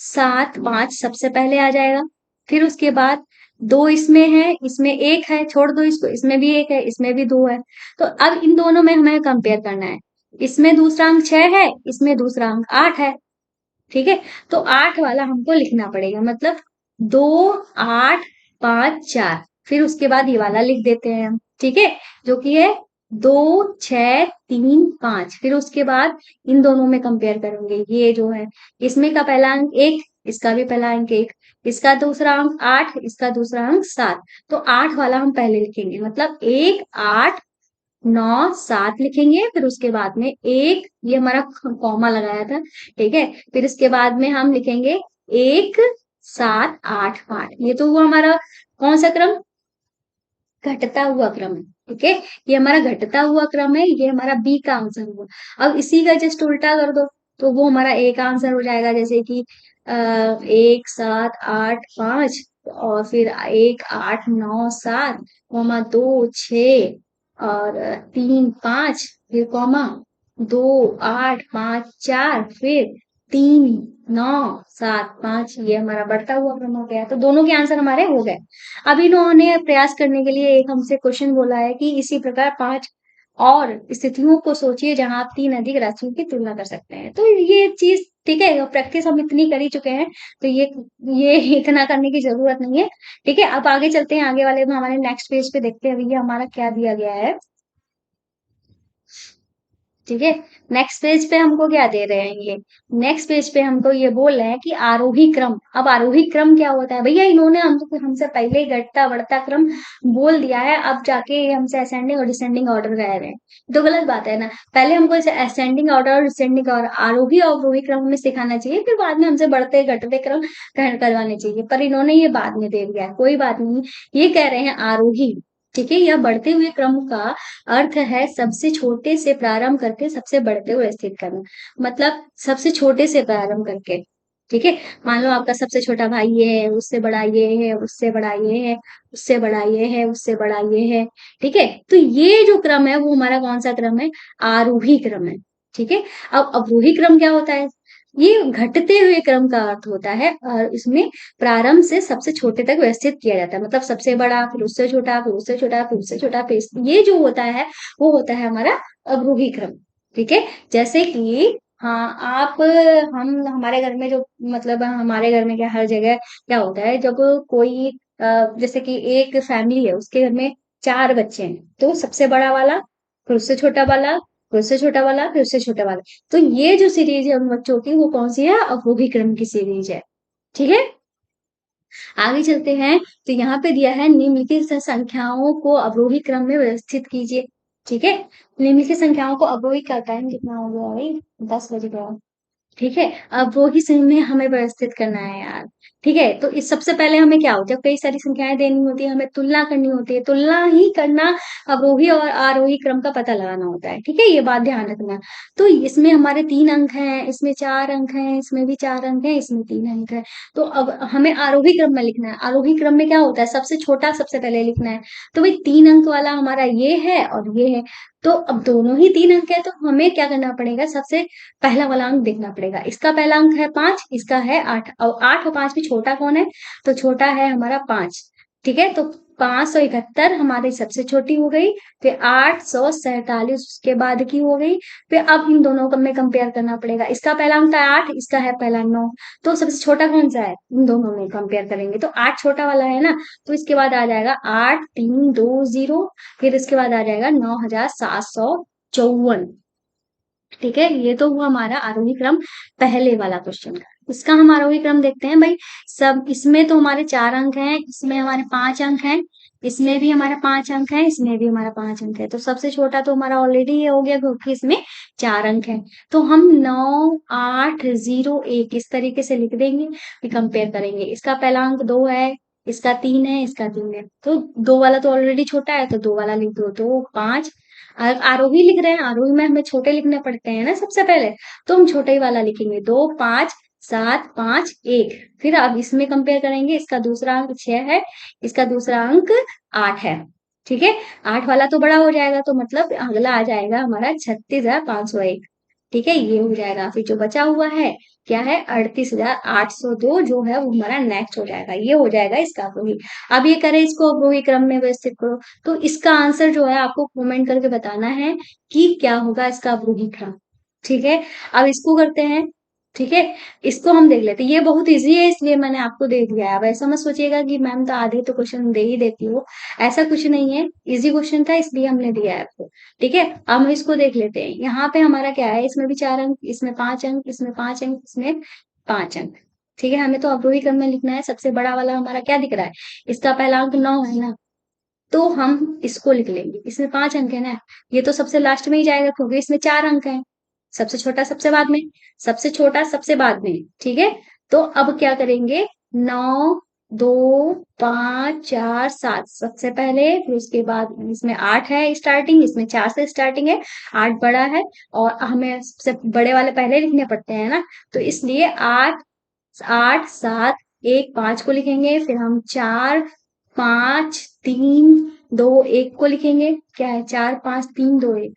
7, 5 सबसे पहले आ जाएगा। फिर उसके बाद 2 इसमें है, इसमें 1 है, छोड़ दो इसको, इसमें भी 1 है, इसमें भी 2 है। तो अब इन दोनों में हमें कंपेयर करना है। इसमें दूसरा अंक 6 है, इसमें दूसरा अंक 8 है। ठीक है। तो 8 वाला हमको लिखना पड़ेगा, मतलब 2, 8, 5, 4। फिर उसके बाद ये वाला लिख देते हैं हम। ठीक है, जो कि है 2, 6, 3, 5। फिर उसके बाद इन दोनों में कंपेयर करेंगे, ये जो है इसमें का पहला अंक 1, इसका भी पहला अंक 1, इसका दूसरा अंक 8, इसका दूसरा अंक 7। तो 8 वाला हम पहले लिखेंगे, मतलब 1, 8, 9, 7 लिखेंगे। फिर उसके बाद में एक, ये हमारा कॉमा लगाया था। ठीक है। फिर इसके बाद में हम लिखेंगे 1, 7, 8, 5। ये तो हुआ हमारा कौन सा क्रम, घटता हुआ क्रम है। ठीक है, ये हमारा घटता हुआ क्रम है, ये हमारा बी का आंसर हुआ। अब इसी का जस्ट उल्टा कर दो, तो वो हमारा ए का आंसर हो जाएगा, जैसे कि 1, 7, 8, 5, और फिर 1, 8, 9, 7, 2, 6 और 3, 5, फिर कॉमा 2, 8, 5, 4, फिर 3, 9, 7, 5। ये हमारा बढ़ता हुआ क्रम हो गया, तो दोनों के आंसर हमारे हो गए। अब इन्होंने प्रयास करने के लिए एक हमसे क्वेश्चन बोला है कि इसी प्रकार 5 और स्थितियों को सोचिए जहां आप 3 अधिक राशियों की तुलना कर सकते हैं। तो ये चीज ठीक है, प्रैक्टिस हम इतनी कर ही चुके हैं, तो ये इतना करने की जरूरत नहीं है। ठीक है, अब आगे चलते हैं, आगे वाले में हमारे नेक्स्ट पेज पे देखते हैं भैया हमारा क्या दिया गया है। ठीक है, नेक्स्ट पेज पे हमको क्या दे रहे हैं ये, नेक्स्ट पेज पे हमको ये बोल रहे हैं कि आरोही क्रम। अब आरोही क्रम क्या होता है भैया, इन्होंने हमको हमसे पहले ही घटता बढ़ता क्रम बोल दिया है, अब जाके ये हमसे असेंडिंग और डिसेंडिंग ऑर्डर कह रहे हैं। तो गलत बात है ना, पहले हमको इसे असेंडिंग ऑर्डर और डिसेंडिंग और आरोही और अवरोही क्रम में सिखाना चाहिए, फिर बाद में हमसे बढ़ते घटते क्रम ग्रहण करवाने चाहिए, पर इन्होंने ये बाद में दे दिया है, कोई बात नहीं। ये कह रहे हैं आरोही। ठीक है, यह बढ़ते हुए क्रम का अर्थ है सबसे छोटे से प्रारंभ करके सबसे बढ़ते हुए स्थित करना, मतलब सबसे छोटे से प्रारंभ करके। ठीक है, मान लो आपका सबसे छोटा भाई ये है, उससे बड़ा ये है, उससे बड़ा ये है, उससे बड़ा ये है, उससे बड़ा ये है। ठीक है, तो ये जो क्रम है वो हमारा कौन सा क्रम है, आरोही क्रम है। ठीक है। अब अवरोही क्रम क्या होता है, ये घटते हुए क्रम का अर्थ होता है, और इसमें प्रारंभ से सबसे छोटे तक व्यवस्थित किया जाता है, मतलब सबसे बड़ा, फिर उससे छोटा, फिर उससे छोटा, फिर उससे छोटा, फिर ये जो होता है वो होता है हमारा अवरोही क्रम। ठीक है, जैसे कि हाँ आप, हम हमारे घर में जो, मतलब हमारे घर में क्या हर जगह क्या होता है, जब कोई जैसे कि एक फैमिली है, उसके घर में 4 बच्चे हैं, तो सबसे बड़ा वाला, फिर उससे छोटा वाला, फिर उससे छोटा वाला, फिर उससे छोटा वाला। तो ये जो सीरीज है उन बच्चों की, वो कौन सी है, अवरोही क्रम की सीरीज है। ठीक है, आगे चलते हैं। तो यहाँ पे दिया है निम्नलिखित संख्याओं को अवरोही क्रम में व्यवस्थित कीजिए। ठीक है, निम्नलिखित संख्याओं को अवरोही का टाइम कितना हो गया भाई, 10 बज गया। ठीक है, अब वो ही सही में हमें व्यवस्थित करना है यार। ठीक है, तो इस सबसे पहले हमें क्या होता है, जब कई सारी संख्याएं देनी होती है, हमें तुलना करनी होती है, तुलना ही करना अवरोही और आरोही क्रम का पता लगाना होता है। ठीक है, ये बात ध्यान रखना। तो इसमें हमारे 3 अंक हैं, इसमें 4 अंक हैं, इसमें भी 4 अंक हैं, इसमें 3 अंक है। तो अब हमें आरोही क्रम में लिखना है, आरोही क्रम में क्या होता है, सबसे छोटा सबसे पहले लिखना है। तो भाई 3 अंक वाला हमारा ये है और ये है, तो अब दोनों ही 3 अंक है, तो हमें क्या करना पड़ेगा, सबसे पहला वाला अंक देखना पड़ेगा। इसका पहला अंक है 5, इसका है 8, और 8 और 5 में छोटा कौन है, तो छोटा है हमारा 5। ठीक है, तो 571 हमारी सबसे छोटी हो गई, फिर 847 उसके बाद की हो गई। फिर अब इन दोनों को में कंपेयर करना पड़ेगा, इसका पहला अंक था 8, इसका है पहला 9, तो सबसे छोटा कौन सा है, इन दोनों में कंपेयर करेंगे तो 8 छोटा वाला है ना, तो इसके बाद आ जाएगा 8320, फिर इसके बाद आ जाएगा 9754। ठीक है, ये तो हुआ हमारा आरोही क्रम पहले वाला क्वेश्चन का। इसका हम आरोही क्रम देखते हैं भाई। सब इसमें तो हमारे 4 अंक हैं, इसमें हमारे 5 अंक हैं, इसमें भी हमारा 5 अंक है, इसमें भी हमारा 5 अंक है, तो सबसे छोटा तो हमारा ऑलरेडी ये हो गया क्योंकि इसमें 4 अंक है। तो हम 9801 इस तरीके से लिख देंगे, फिर कंपेयर करेंगे। इसका पहला अंक 2 है, इसका 3 है, इसका 3 है, तो 2 वाला तो ऑलरेडी छोटा है, तो 2 वाला लिख दो, तो 5। आरोही लिख रहे हैं, आरोही में हमें छोटे लिखने पड़ते हैं ना सबसे पहले, तो हम छोटे ही वाला लिखेंगे, 2 5 7 5 1। फिर अब इसमें कंपेयर करेंगे, इसका दूसरा अंक 6 है, इसका दूसरा अंक 8 है। ठीक है, 8 वाला तो बड़ा हो जाएगा, तो मतलब अगला आ जाएगा हमारा 36,501। ठीक है, ये हो जाएगा। फिर जो बचा हुआ है क्या है, 38,802, जो है वो हमारा नेक्स्ट हो जाएगा, ये हो जाएगा इसका अवरोही। अब ये करें, इसको अवरोही क्रम में व्यवस्थित करो, तो इसका आंसर जो है आपको कमेंट करके बताना है कि क्या होगा इसका अवरोही क्रम। ठीक है, अब इसको करते हैं। ठीक है, इसको हम देख लेते हैं, ये बहुत इजी है इसलिए मैंने आपको दे दिया है। अब ऐसा मत सोचिएगा कि मैम तो आधे तो क्वेश्चन दे ही देती हो, ऐसा कुछ नहीं है, इजी क्वेश्चन था इसलिए हमने दिया है आपको। ठीक है, अब हम इसको देख लेते हैं। यहाँ पे हमारा क्या है, इसमें भी 4 अंक, इसमें 5 अंक, इसमें 5 अंक, इसमें 5 अंक। ठीक है, हमें तो अवरोही क्रम में लिखना है। सबसे बड़ा वाला हमारा क्या दिख रहा है, इसका पहला अंक 9 है ना, तो हम इसको लिख लेंगे। इसमें 5 अंक है ना, ये तो सबसे लास्ट में ही जाएगा क्योंकि इसमें 4 अंक है। सबसे छोटा सबसे बाद में, सबसे छोटा सबसे बाद में। ठीक है, तो अब क्या करेंगे, 9 2 5 4 7 सबसे पहले, फिर उसके बाद इसमें 8 है स्टार्टिंग, इसमें 4 से स्टार्टिंग है, 8 बड़ा है और हमें सबसे बड़े वाले पहले लिखने पड़ते हैं ना, तो इसलिए 8 8 7 1 5 को लिखेंगे। फिर हम 4 5 3 2 1 को लिखेंगे। क्या है, 4 5 3 2 1।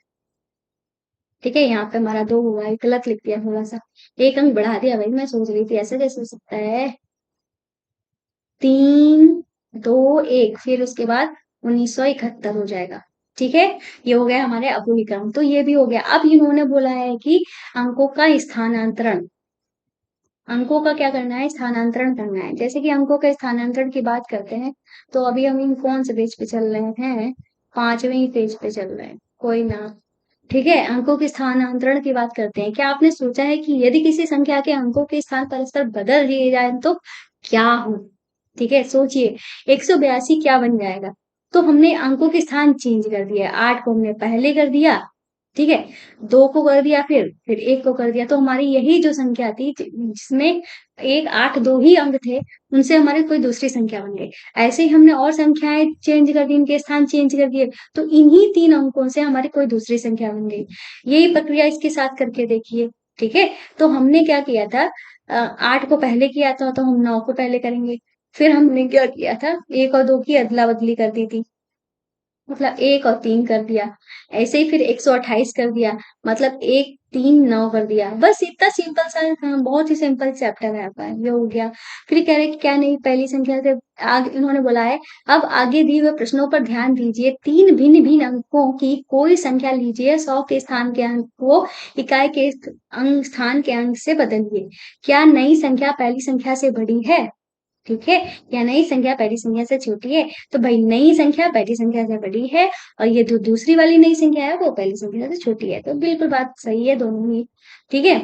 ठीक है, यहाँ पे हमारा 2 हुआ है, गलत लिख दिया थोड़ा सा, 1 अंक बढ़ा दिया भाई, मैं सोच रही थी ऐसे कैसे हो सकता है। 3 2 1, फिर उसके बाद 1971 हो जाएगा। ठीक है, ये हो गया हमारे अवरोही क्रम, तो ये भी हो गया। अब इन्होंने बोला है कि अंकों का स्थानांतरण, अंकों का क्या करना है, स्थानांतरण करना है। जैसे कि अंकों के स्थानांतरण की बात करते हैं, तो अभी हम इन कौन से पेज पे चल रहे हैं, 5वें पेज पे चल रहे हैं, कोई ना। ठीक है, अंकों के स्थानांतरण की बात करते हैं। क्या आपने सोचा है कि यदि किसी संख्या के अंकों के स्थान परस्पर बदल दिए जाए तो क्या हो। ठीक है, सोचिए, 182 क्या बन जाएगा, तो हमने अंकों के स्थान चेंज कर दिया, 8 को हमने पहले कर दिया, ठीक है, 2 को कर दिया, फिर 1 को कर दिया, तो हमारी यही जो संख्या थी जिसमें 1 8 2 ही अंक थे, उनसे हमारी कोई दूसरी संख्या बन गई। ऐसे ही हमने और संख्याएं चेंज कर दी, इनके स्थान चेंज कर दिए, तो इन्हीं 3 अंकों से हमारी कोई दूसरी संख्या बन गई। यही प्रक्रिया इसके साथ करके देखिए। ठीक है, तो हमने क्या किया था, 8 को पहले किया था, तो हम 9 को पहले करेंगे। फिर हमने क्या किया था, 1 और 2 की अदला बदली कर दी थी, मतलब 1 और 3 कर दिया। ऐसे ही फिर 128 कर दिया, मतलब 1 3 9 कर दिया। बस इतना सिंपल सा, बहुत ही सिंपल चैप्टर है आपका, ये हो गया। फिर कह रहे कि क्या नहीं, पहली संख्या से आगे इन्होंने बोला है, अब आगे दिए हुए प्रश्नों पर ध्यान दीजिए, 3 भिन्न भिन्न अंकों की कोई संख्या लीजिए, 100 के स्थान के अंक को इकाई के अंक स्थान के अंक से बदलिए। क्या नई संख्या पहली संख्या से बड़ी है, ठीक है, या नई संख्या पहली संख्या से छोटी है, तो भाई नई संख्या पहली संख्या से बड़ी है, और ये जो दूसरी वाली नई संख्या है वो पहली संख्या से छोटी है, तो बिल्कुल बात सही है दोनों ही। ठीक है,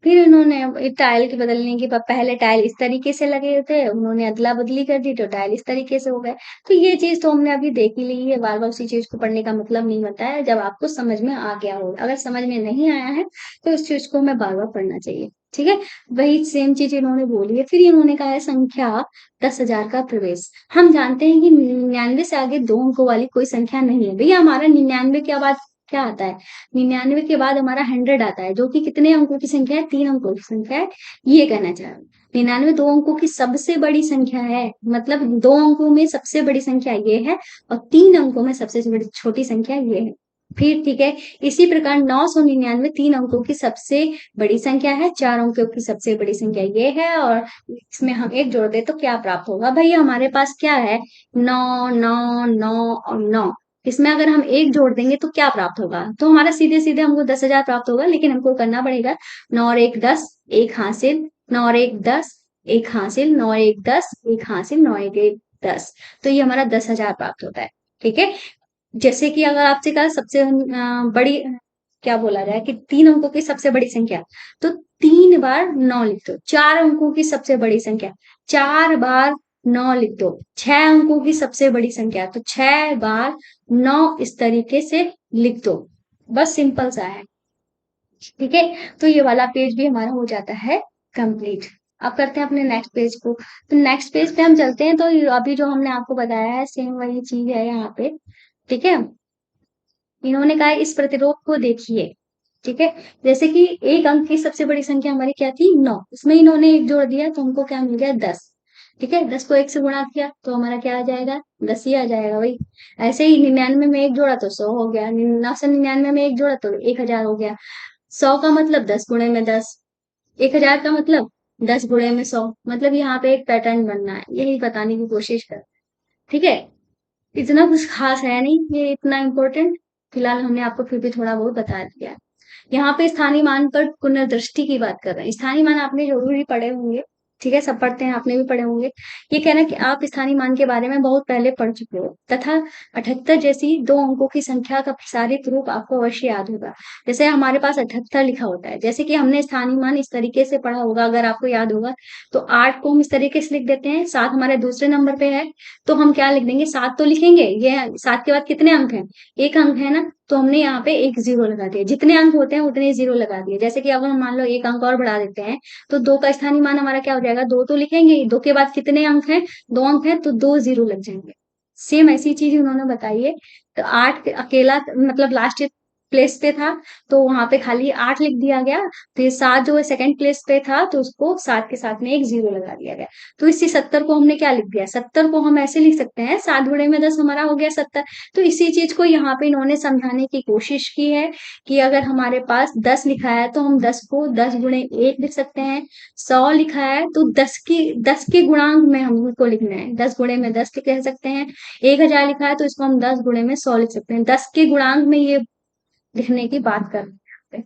फिर उन्होंने टाइल के बदलने के बाद, पहले टाइल इस तरीके से लगे थे, उन्होंने अदला बदली कर दी तो टाइल इस तरीके से हो गए। तो ये चीज तो हमने अभी देख ही ली है, बार बार उसी चीज को पढ़ने का मतलब नहीं होता है, जब आपको समझ में आ गया हो। अगर समझ में नहीं आया है तो उस चीज को हमें बार बार पढ़ना चाहिए। ठीक है, वही सेम चीज इन्होंने बोली है। फिर इन्होंने कहा है संख्या 10,000 का प्रवेश। हम जानते हैं कि 99 से आगे 2 अंकों वाली कोई संख्या नहीं है भैया। हमारा 99 के बाद क्या आता है, 99 के बाद हमारा 100 आता है, जो कि कितने अंकों की संख्या है, 3 अंकों की संख्या है, ये कहना चाह रहा हूँ। 99 2 अंकों की सबसे बड़ी संख्या है, मतलब 2 अंकों में सबसे बड़ी संख्या ये है, और 3 अंकों में सबसे बड़ी छोटी संख्या ये है। फिर ठीक है, इसी प्रकार 999 3 अंकों की सबसे बड़ी संख्या है, 4 अंकों की सबसे बड़ी संख्या ये है, और इसमें हम एक जोड़ दे तो क्या प्राप्त होगा? भाई हमारे पास क्या है? 9 9 9 और 9। इसमें अगर हम एक जोड़ देंगे तो क्या प्राप्त होगा? तो हमारा सीधे सीधे हमको 10,000 प्राप्त होगा, लेकिन हमको करना पड़ेगा 9 और 1 10, एक हासिल, 9 और 1 10, एक हासिल, 9 और 1 10, एक हासिल, 9 और 1 10। तो ये हमारा 10,000 प्राप्त होता है। ठीक है, जैसे कि अगर आपसे कहा सबसे बड़ी क्या बोला जाए कि 3 अंकों की सबसे बड़ी संख्या, तो 3 बार 9 लिख दो। 4 अंकों की सबसे बड़ी संख्या, 4 बार 9 लिख दो। 6 अंकों की सबसे बड़ी संख्या, तो 6 बार 9 इस तरीके से लिख दो। बस सिंपल सा है। ठीक है, तो ये वाला पेज भी हमारा हो जाता है कंप्लीट। अब करते हैं अपने नेक्स्ट पेज को। तो नेक्स्ट पेज पे हम चलते हैं, तो अभी जो हमने आपको बताया है सेम वही चीज है यहाँ पे। ठीक है, इन्होंने कहा इस प्रतिरोध को देखिए। ठीक है, जैसे कि एक अंक की सबसे बड़ी संख्या हमारी क्या थी? 9। इसमें इन्होंने एक जोड़ दिया तो हमको क्या मिल गया? 10। ठीक है, 10 को 1 से गुणा किया तो हमारा क्या आ जाएगा? 10 ही आ जाएगा भाई। ऐसे ही 99 में एक जोड़ा तो 100 हो गया, 999 में एक जोड़ा तो 1000 हो गया। 100 का मतलब 10 गुणे में 10, 1000 का मतलब 10 गुणे में 100। मतलब यहाँ पे एक पैटर्न बनना है, यही बताने की कोशिश कर। ठीक है, इतना कुछ खास है नहीं ये, इतना इम्पोर्टेंट फिलहाल हमने आपको फिर भी थोड़ा बहुत बता दिया है। यहाँ पे स्थानीय मान पर पुनर्दृष्टि की बात कर रहे हैं। स्थानीय मान आपने जरूर ही पढ़े होंगे। ठीक है, सब पढ़ते हैं, आपने भी पढ़े होंगे। ये कहना है कि आप स्थानीय मान के बारे में बहुत पहले पढ़ चुके हो, तथा 78 जैसी 2 अंकों की संख्या का प्रसारित रूप आपको अवश्य याद होगा। जैसे हमारे पास 78 लिखा होता है, जैसे कि हमने स्थानीय मान इस तरीके से पढ़ा होगा, अगर आपको याद होगा तो 8 को हम इस तरीके से लिख देते हैं। 7 हमारे दूसरे नंबर पे है, तो हम क्या लिख देंगे? 7 तो लिखेंगे, ये 7 के बाद कितने अंक हैं? एक अंक है ना, तो हमने यहाँ पे एक जीरो लगा दिया। जितने अंक होते हैं उतने जीरो लगा दिए। जैसे कि अगर हम मान लो एक अंक और बढ़ा देते हैं, तो 2 का स्थानीय मान हमारा क्या हो जाएगा? 2 तो लिखेंगे ही, 2 के बाद कितने अंक हैं? 2 अंक हैं, तो 2 जीरो लग जाएंगे। सेम ऐसी चीज उन्होंने बताई है। तो 8 अकेला मतलब लास्ट प्लेस पे था, तो वहां पे खाली 8 लिख दिया गया। फिर 7 जो है सेकंड प्लेस पे था, तो उसको 7 के साथ में एक जीरो लगा दिया गया। तो इसी 70 को हमने क्या लिख दिया? 70 को हम ऐसे लिख सकते हैं, 7 गुणे में 10 हमारा हो गया 70। तो इसी चीज को यहाँ पे इन्होंने समझाने की कोशिश की है कि अगर हमारे पास 10 लिखा है तो हम 10 को 10 गुणे 1 लिख सकते हैं। 100 लिखा है तो 10 के गुणांक में हमको लिखना है, 10 गुणे में 10 कह सकते हैं। 1000 लिखा है तो इसको हम 10 गुणे में 100 लिख सकते हैं। 10 के गुणांक में ये लिखने की बात कर रहे हैं यहाँ पे।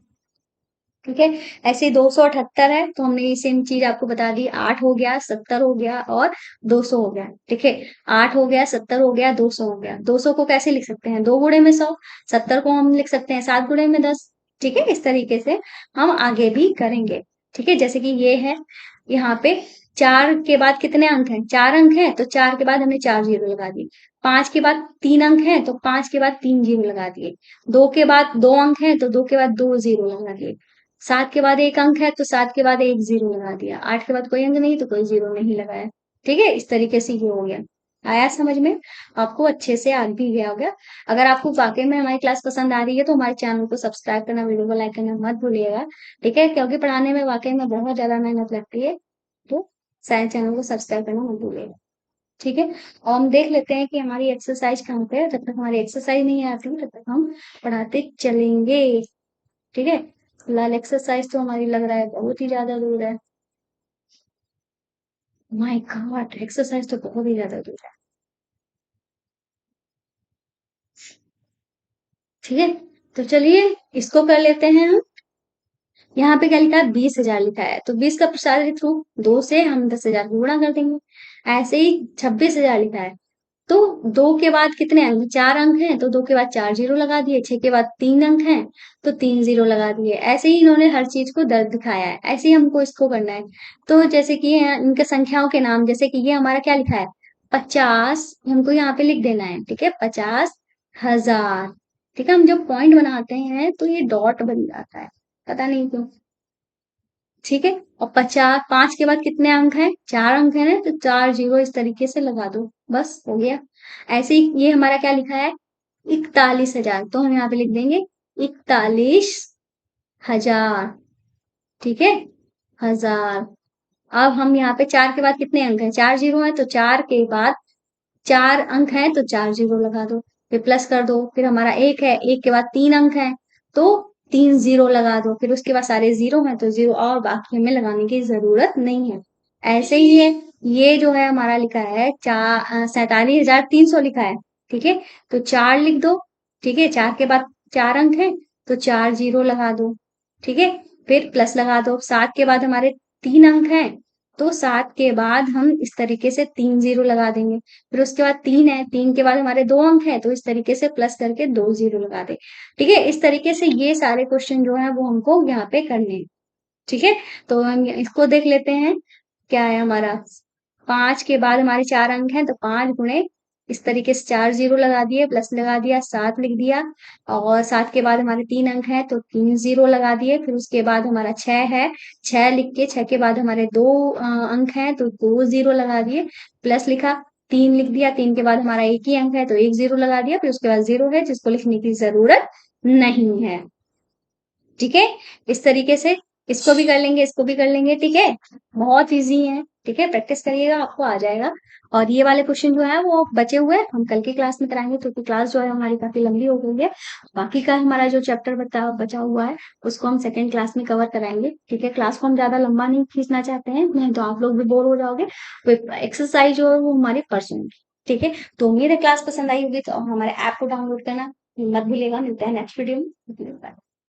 ठीक है, ऐसे 278 है, तो हमने ये सेम चीज आपको बता दी। 8 हो गया, 70 हो गया और 200 हो गया। ठीक है, 8 हो गया, 70 हो गया, 200 हो गया। 200 को कैसे लिख सकते हैं? 2 गुणे में 100। 70 को हम लिख सकते हैं 7 गुणे में 10। ठीक है, इस तरीके से हम आगे भी करेंगे। ठीक है, जैसे कि ये है यहाँ पे 4 के बाद कितने अंक हैं? 4 अंक हैं, तो 4 के बाद हमने 4 जीरो लगा दी। 5 के बाद 3 अंक हैं, तो 5 के बाद 3 जीरो लगा दिए। 2 के बाद 2 अंक हैं, तो 2 के बाद 2 जीरो लगा दिए। 7 के बाद एक अंक है, तो 7 के बाद एक जीरो लगा दिया। 8 के बाद कोई अंक नहीं, तो कोई जीरो नहीं लगाया। ठीक है, इस तरीके से ये हो गया। आया समझ में? आपको अच्छे से आ भी गया होगा। अगर आपको वाकई में हमारी क्लास पसंद आ रही है तो हमारे चैनल को सब्सक्राइब करना, वीडियो को लाइक करना मत भूलिएगा। ठीक है, क्योंकि पढ़ाने में वाकई में बहुत ज्यादा मेहनत लगती है। तो सारे चैनल को सब्सक्राइब करना मत भूलिएगा। ठीक है, और हम देख लेते हैं कि हमारी एक्सरसाइज कहाँ पे है। जब तक हमारी एक्सरसाइज नहीं आती तब तक हम पढ़ाते चलेंगे। ठीक है, फिलहाल एक्सरसाइज तो हमारी लग रहा है बहुत ही ज्यादा दूर है। माय गॉड, एक्सरसाइज तो बहुत ही ज्यादा दूर है। ठीक है, तो चलिए इसको कर लेते हैं हम। यहाँ पे क्या लिखा है? 20,000 लिखा है, तो 20 का प्रसारित रूप 2 से हम 10,000 को गुणा कर देंगे। ऐसे ही 26,000 लिखा है, तो 2 के बाद कितने अंक? 4 अंक हैं, तो 2 के बाद 4 जीरो लगा दिए। 6 के बाद 3 अंक हैं, तो 3 जीरो लगा दिए। ऐसे ही इन्होंने हर चीज को दर्द दिखाया है, ऐसे ही हमको इसको करना है। तो जैसे कि इनके संख्याओं के नाम, जैसे कि ये हमारा क्या लिखा है? 50, हमको यहाँ पे लिख देना है। ठीक है, 50,000। ठीक है, हम जब पॉइंट बनाते हैं तो ये डॉट बन जाता है, पता नहीं क्यों। ठीक है, और 5 के बाद कितने अंक हैं? 4 अंक है ना, तो 4 जीरो इस तरीके से लगा दो, बस हो गया। ऐसे ही ये हमारा क्या लिखा है? 41,000, तो हम यहाँ पे लिख देंगे 41,000। ठीक है, हजार। अब हम यहाँ पे 4 के बाद कितने अंक हैं? 4 जीरो है, तो 4 के बाद 4 अंक हैं, तो 4 जीरो लगा दो। फिर प्लस कर दो, फिर हमारा 1 है, 1 के बाद 3 अंक हैं, तो 3 ज़ीरो लगा दो, फिर उसके बाद सारे ज़ीरो हैं तो ज़ीरो, और बाकी हमें लगाने की ज़रूरत नहीं है। ऐसे ही है, ये जो है हमारा लिखा है 47,300 लिखा है, ठीक है? तो 4 लिख दो, ठीक है? 4 के बाद 4 अंक हैं, तो 4 ज़ीरो लगा दो, ठीक है? फिर प्लस लगा दो, 7 के बाद हमारे 3 अंक हैं, तो 7 के बाद हम इस तरीके से 3 ज़ीरो लगा देंगे। फिर उसके बाद 3 है, 3 के बाद हमारे 2 अंक हैं, तो इस तरीके से प्लस करके 2 ज़ीरो लगा दें। ठीक है? इस तरीके से ये सारे क्वेश्चन जो हैं वो हमको यहाँ पे करने हैं। ठीक है? तो हम इसको देख लेते हैं, क्या है हमारा 5 के बाद हमारे 4 अंक हैं, तो 5 गुणे इस तरीके से 4 ज़ीरो लगा दिए, प्लस लगा दिया, 7 लिख दिया, और 7 के बाद हमारे 3 अंक हैं, तो 3 ज़ीरो लगा दिए, फिर उसके बाद हमारा 6 है, 6 लिख के 6 के बाद हमारे 2 अंक हैं, तो 2 ज़ीरो लगा दिए, प्लस लिखा, 3 लिख दिया, 3 के बाद हमारा 1 ही अंक है, तो 1 ज़ीरो लगा दिया, फिर उसके बाद 0 है, जिसको लिखने की ज़रूरत नहीं है। ठीक है? इस तरीके से इसको भी कर लेंगे, इसको भी कर लेंगे, ठीक है? बहुत ईज़ी है, ठीक है? प्रैक्टिस करिएगा, आपको आ जाएगा। और ये वाले क्वेश्चन जो हैं वो बचे हुए हैं, हम कल की क्लास में कराएँगे, क्योंकि क्लास जो है हमारी काफ़ी लंबी हो गई है। बाकी का हमारा जो चैप्टर बचा हुआ है, उसको हम सेकंड क्लास में कवर कराएँगे, ठीक है? क्लास को हम ज़्यादा लंबा नहीं खींचना चाहते हैं, नहीं तो आप लोग भी बोर हो जाओगे। तो एक्सरसाइज़ जो है वो हमारी परसों होगी, ठीक है? तो उम्मीद है क्लास पसंद आई होगी, तो हमारे ऐप को डाउनलोड करना मत भूलिएगा। मिलते हैं नेक्स्ट वीडियो में। बाय।